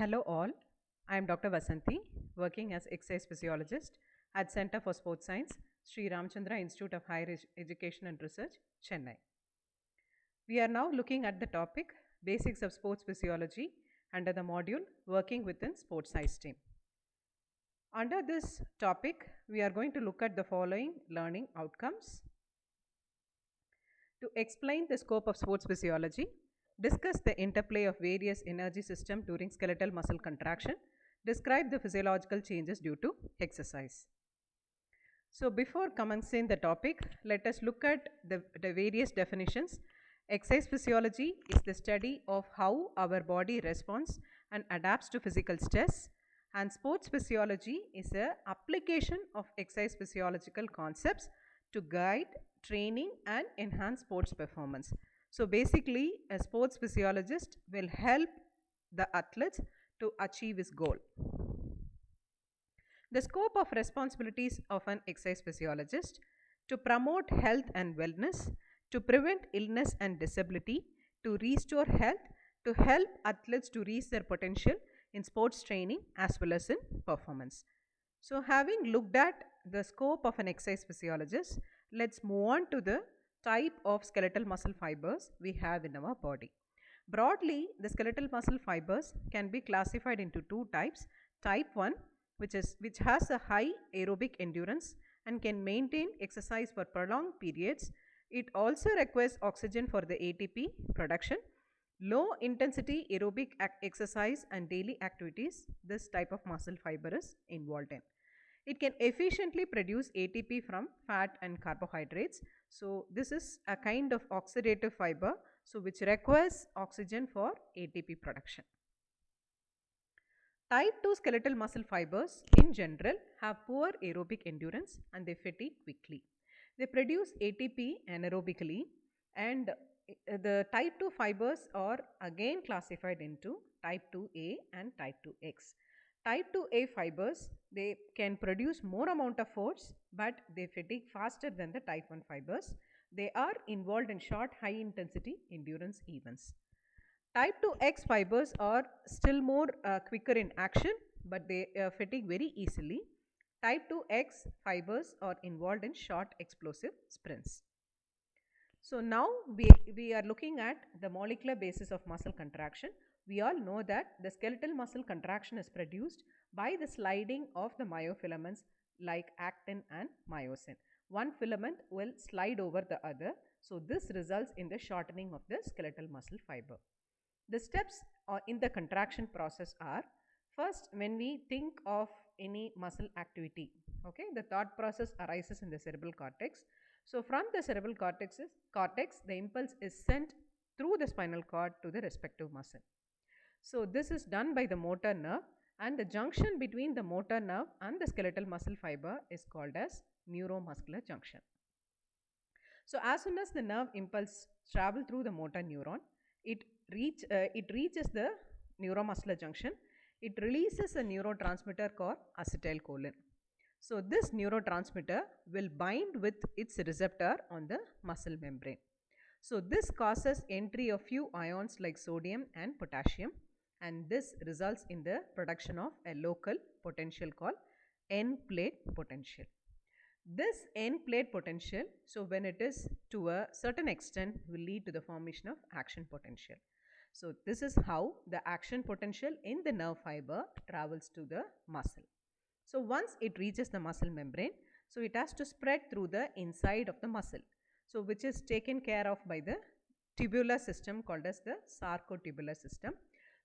Hello all, I am Dr. Vasanthi, working as exercise physiologist at Center for Sports Science, Sri Ramchandra Institute of Higher Education and Research, Chennai. We are now looking at the topic Basics of Sports Physiology under the module Working within Sports Science Team. Under this topic, we are going to look at the following learning outcomes. To explain the scope of sports physiology, discuss the interplay of various energy systems during skeletal muscle contraction, describe the physiological changes due to exercise. So before commencing the topic, let us look at the various definitions. Exercise physiology is the study of how our body responds and adapts to physical stress, and sports physiology is an application of exercise physiological concepts to guide training and enhance sports performance. So basically, a sports physiologist will help the athletes to achieve his goal. The scope of responsibilities of an exercise physiologist: to promote health and wellness, to prevent illness and disability, to restore health, to help athletes to reach their potential in sports training as well as in performance. So having looked at the scope of an exercise physiologist, let's move on to the type of skeletal muscle fibers we have in our body. Broadly, the skeletal muscle fibers can be classified into two types. Type 1, which has a high aerobic endurance and can maintain exercise for prolonged periods. It also requires oxygen for the ATP production. Low intensity aerobic exercise and daily activities, this type of muscle fiber is involved in. It can efficiently produce ATP from fat and carbohydrates. So this is a kind of oxidative fiber, so which requires oxygen for ATP production. Type 2 skeletal muscle fibers in general have poor aerobic endurance and they fatigue quickly. They produce ATP anaerobically, and the type 2 fibers are again classified into type 2A and type 2X. Type 2A fibers, they can produce more amount of force, but they fatigue faster than the type 1 fibers. They are involved in short high intensity endurance events. Type 2X fibers are still more quicker in action, but they fatigue very easily. Type 2X fibers are involved in short explosive sprints. So now we are looking at the molecular basis of muscle contraction. We all know that the skeletal muscle contraction is produced by the sliding of the myofilaments like actin and myosin. One filament will slide over the other. So this results in the shortening of the skeletal muscle fiber. The steps in the contraction process are: first, when we think of any muscle activity, okay, the thought process arises in the cerebral cortex. So from the cerebral cortex, the impulse is sent through the spinal cord to the respective muscle. So this is done by the motor nerve, and the junction between the motor nerve and the skeletal muscle fiber is called as neuromuscular junction. So as soon as the nerve impulse travel through the motor neuron, it reaches the neuromuscular junction. It releases a neurotransmitter called acetylcholine. So this neurotransmitter will bind with its receptor on the muscle membrane. So this causes entry of few ions like sodium and potassium, and this results in the production of a local potential called end-plate potential. This end-plate potential, so when it is to a certain extent, will lead to the formation of action potential. So this is how the action potential in the nerve fiber travels to the muscle. So once it reaches the muscle membrane, so it has to spread through the inside of the muscle, so which is taken care of by the tubular system called as the sarcotubular system.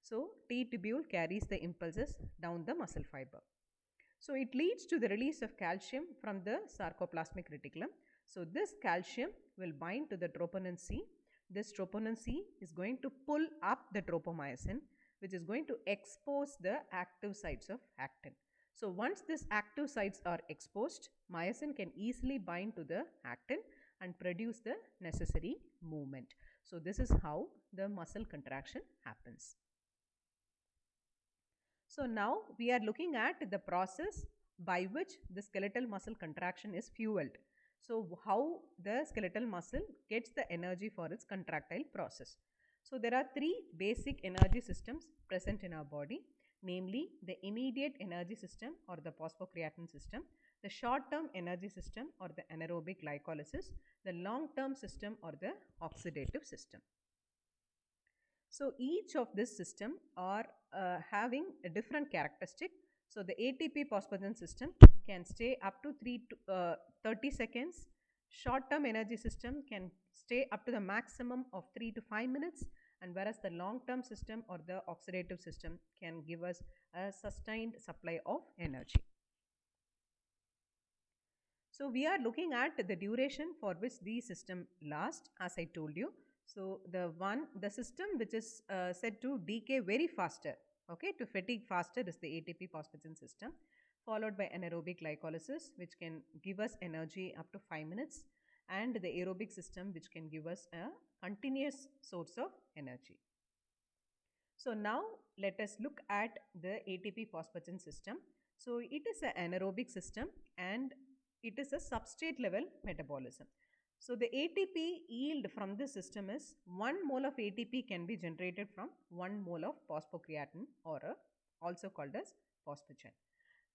So T-tubule carries the impulses down the muscle fiber. So it leads to the release of calcium from the sarcoplasmic reticulum. So this calcium will bind to the troponin C. This troponin C is going to pull up the tropomyosin, which is going to expose the active sites of actin. So once these active sites are exposed, myosin can easily bind to the actin and produce the necessary movement. So this is how the muscle contraction happens. So now we are looking at the process by which the skeletal muscle contraction is fueled. So how the skeletal muscle gets the energy for its contractile process. So there are three basic energy systems present in our body. namely the immediate energy system or the phosphocreatine system, the short-term energy system or the anaerobic glycolysis, the long-term system or the oxidative system. So each of this system are having a different characteristic. So the ATP phosphagen system can stay up to 30 seconds. Short-term energy system can stay up to the maximum of 3 to 5 minutes, and whereas the long-term system or the oxidative system can give us a sustained supply of energy. So we are looking at the duration for which these system last, as I told you. So the system which is said to decay very faster, okay, to fatigue faster is the ATP phosphagen system, followed by anaerobic glycolysis, which can give us energy up to 5 minutes, and the aerobic system, which can give us a continuous source of energy. So now let us look at the ATP phosphagen system. So it is an anaerobic system and it is a substrate level metabolism. So the ATP yield from this system is 1 mole of ATP can be generated from 1 mole of phosphocreatine, or also called as phosphagen.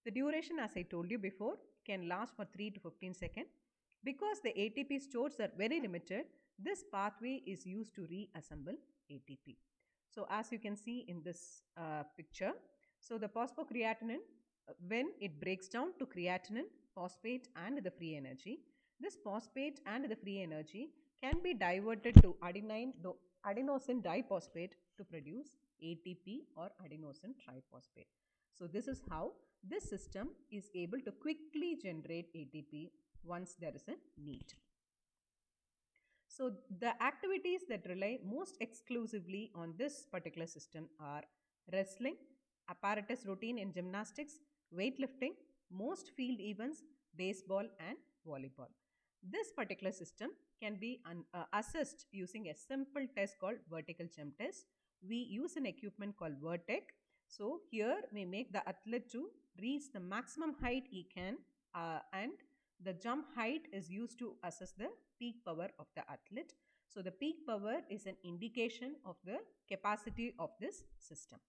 The duration, as I told you before, can last for 3 to 15 seconds. Because the ATP stores are very limited, this pathway is used to reassemble ATP. So as you can see in this picture, so the phosphocreatinine, when it breaks down to creatinine, phosphate and the free energy, this phosphate and the free energy can be diverted to adenosine diphosphate to produce ATP or adenosine triphosphate. So this is how this system is able to quickly generate ATP once there is a need. So the activities that rely most exclusively on this particular system are wrestling, apparatus routine in gymnastics, weightlifting, most field events, baseball and volleyball. This particular system can be assessed using a simple test called vertical jump test. We use an equipment called Vertec. So here we make the athlete to reach the maximum height he can, and the jump height is used to assess the peak power of the athlete. So the peak power is an indication of the capacity of this system.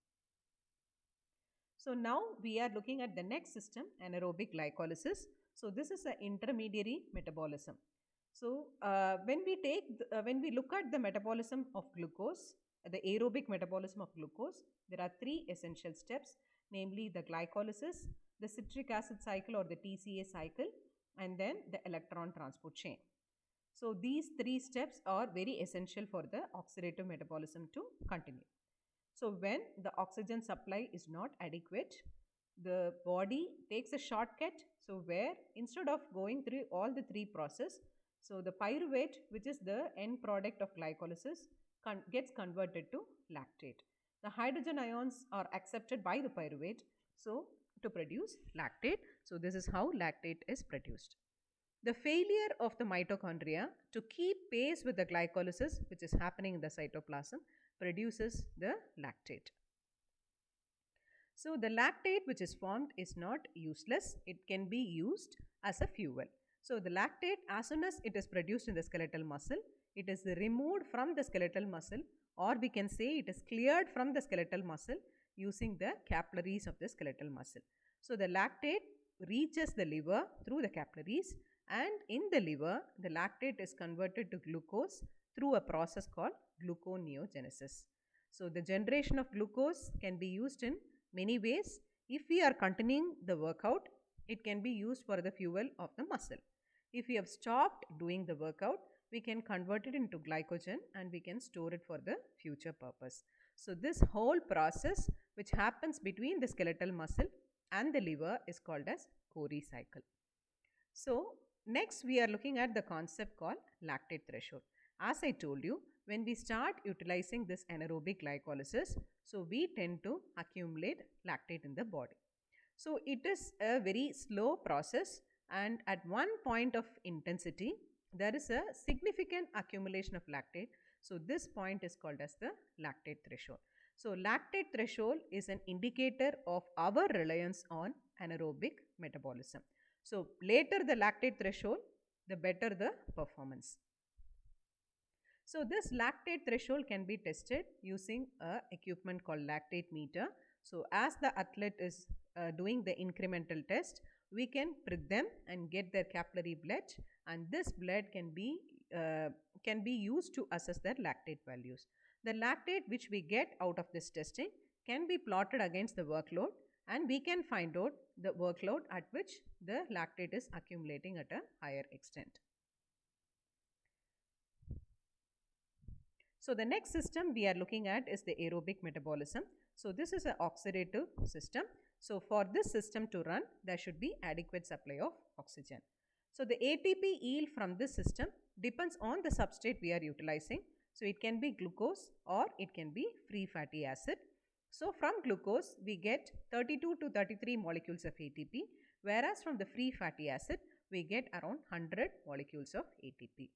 So now we are looking at the next system, anaerobic glycolysis. So this is an intermediary metabolism. So when we look at the metabolism of glucose, the aerobic metabolism of glucose, there are 3 essential steps, namely the glycolysis, the citric acid cycle or the TCA cycle, and then the electron transport chain. So these 3 steps are very essential for the oxidative metabolism to continue. So when the oxygen supply is not adequate, the body takes a shortcut. So where instead of going through all the 3 processes, so the pyruvate, which is the end product of glycolysis, gets converted to lactate. The hydrogen ions are accepted by the pyruvate, so to produce lactate. So this is how lactate is produced. The failure of the mitochondria to keep pace with the glycolysis, which is happening in the cytoplasm, produces the lactate. So the lactate which is formed is not useless. It can be used as a fuel. So the lactate, as soon as it is produced in the skeletal muscle, it is removed from the skeletal muscle, or we can say it is cleared from the skeletal muscle using the capillaries of the skeletal muscle. So the lactate reaches the liver through the capillaries, and in the liver the lactate is converted to glucose through a process called gluconeogenesis. So the generation of glucose can be used in many ways. If we are continuing the workout, it can be used for the fuel of the muscle. If we have stopped doing the workout, we can convert it into glycogen and we can store it for the future purpose. So this whole process which happens between the skeletal muscle and the liver is called as Cori cycle. So next we are looking at the concept called lactate threshold. As I told you, when we start utilizing this anaerobic glycolysis, so we tend to accumulate lactate in the body. So it is a very slow process, and at one point of intensity, there is a significant accumulation of lactate. So this point is called as the lactate threshold. So lactate threshold is an indicator of our reliance on anaerobic metabolism. So later the lactate threshold, the better the performance. So this lactate threshold can be tested using a equipment called lactate meter. So as the athlete is doing the incremental test, we can prick them and get their capillary blood, and this blood uh, can be used to assess their lactate values. The lactate which we get out of this testing can be plotted against the workload, and we can find out the workload at which the lactate is accumulating at a higher extent. So the next system we are looking at is the aerobic metabolism. So this is an oxidative system. So for this system to run, there should be adequate supply of oxygen. So the ATP yield from this system depends on the substrate we are utilizing. So it can be glucose or it can be free fatty acid. So from glucose, we get 32 to 33 molecules of ATP, whereas from the free fatty acid, we get around 100 molecules of ATP.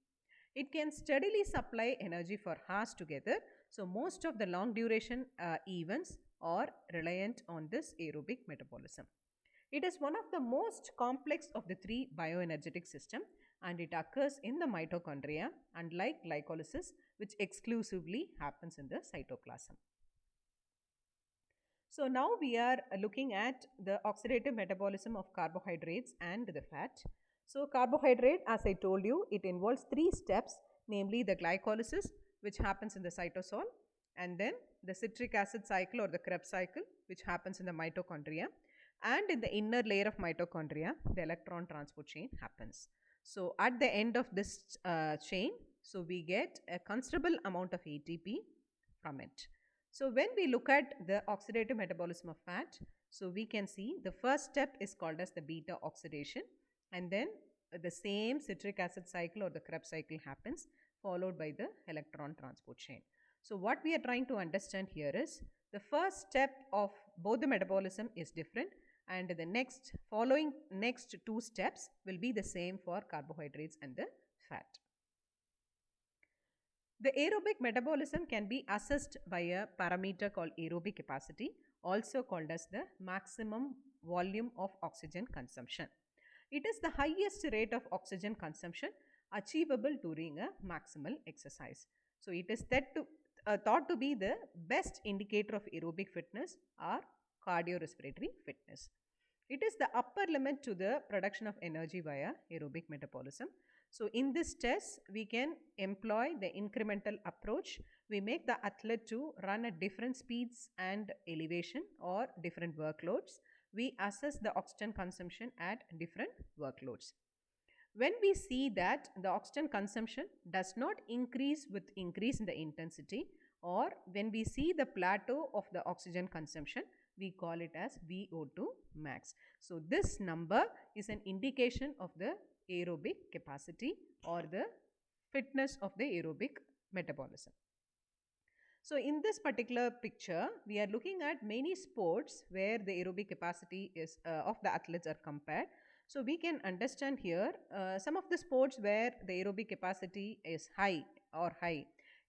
It can steadily supply energy for hours together. So most of the long duration events are reliant on this aerobic metabolism. It is one of the most complex of the three bioenergetic systems, and it occurs in the mitochondria, unlike glycolysis, which exclusively happens in the cytoplasm. So now we are looking at the oxidative metabolism of carbohydrates and the fat. So carbohydrate, as I told you, it involves three steps, namely the glycolysis, which happens in the cytosol, and then the citric acid cycle or the Krebs cycle, which happens in the mitochondria, and in the inner layer of mitochondria, the electron transport chain happens. So at the end of this chain, so we get a considerable amount of ATP from it. So when we look at the oxidative metabolism of fat, so we can see the first step is called as the beta oxidation, and then the same citric acid cycle or the Krebs cycle happens, followed by the electron transport chain. So what we are trying to understand here is the first step of both the metabolism is different, and the next two steps will be the same for carbohydrates and the fat. The aerobic metabolism can be assessed by a parameter called aerobic capacity, also called as the maximum volume of oxygen consumption. It is the highest rate of oxygen consumption achievable during a maximal exercise. So it is thought to be the best indicator of aerobic fitness or cardiorespiratory fitness. It is the upper limit to the production of energy via aerobic metabolism. So in this test, we can employ the incremental approach. We make the athlete to run at different speeds and elevation or different workloads. We assess the oxygen consumption at different workloads. When we see that the oxygen consumption does not increase with increase in the intensity, or when we see the plateau of the oxygen consumption, we call it as VO2 max. So this number is an indication of the aerobic capacity or the fitness of the aerobic metabolism. So in this particular picture, we are looking at many sports where the aerobic capacity is of the athletes are compared. So we can understand here some of the sports where the aerobic capacity is high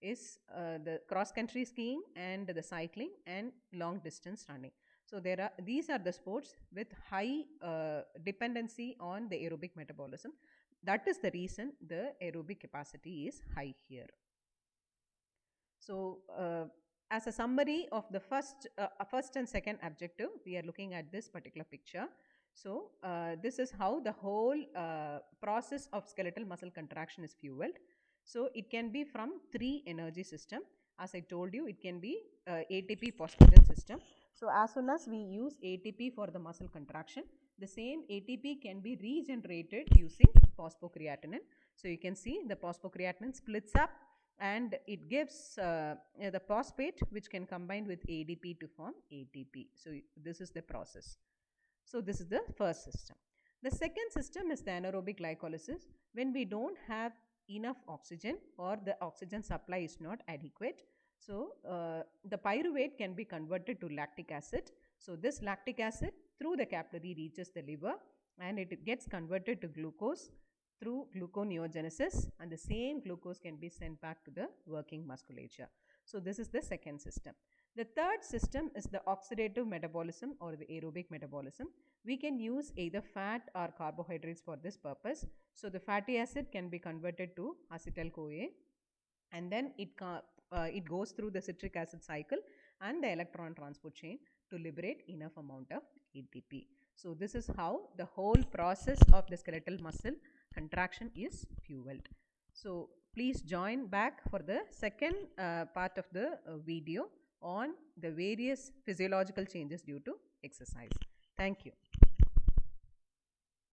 is the cross country skiing and the cycling and long distance running. So these are the sports with high dependency on the aerobic metabolism. That is the reason the aerobic capacity is high here. So as a summary of the first and second objective, we are looking at this particular picture. So this is how the whole process of skeletal muscle contraction is fueled. So it can be from three energy system. As I told you, it can be ATP phosphagen system. So as soon as we use ATP for the muscle contraction, the same ATP can be regenerated using phosphocreatinine. So you can see the phosphocreatinine splits up and it gives the phosphate which can combine with ADP to form ATP. So this is the process. So this is the first system. The second system is the anaerobic glycolysis. When we don't have enough oxygen or the oxygen supply is not adequate, so the pyruvate can be converted to lactic acid. So this lactic acid through the capillary reaches the liver and it gets converted to glucose through gluconeogenesis, and the same glucose can be sent back to the working musculature. So this is the second system. The third system is the oxidative metabolism or the aerobic metabolism. We can use either fat or carbohydrates for this purpose. So the fatty acid can be converted to acetyl-CoA, and then it goes through the citric acid cycle and the electron transport chain to liberate enough amount of ATP. So this is how the whole process of the skeletal muscle contraction is fueled. So please join back for the second part of the video on the various physiological changes due to exercise. Thank you.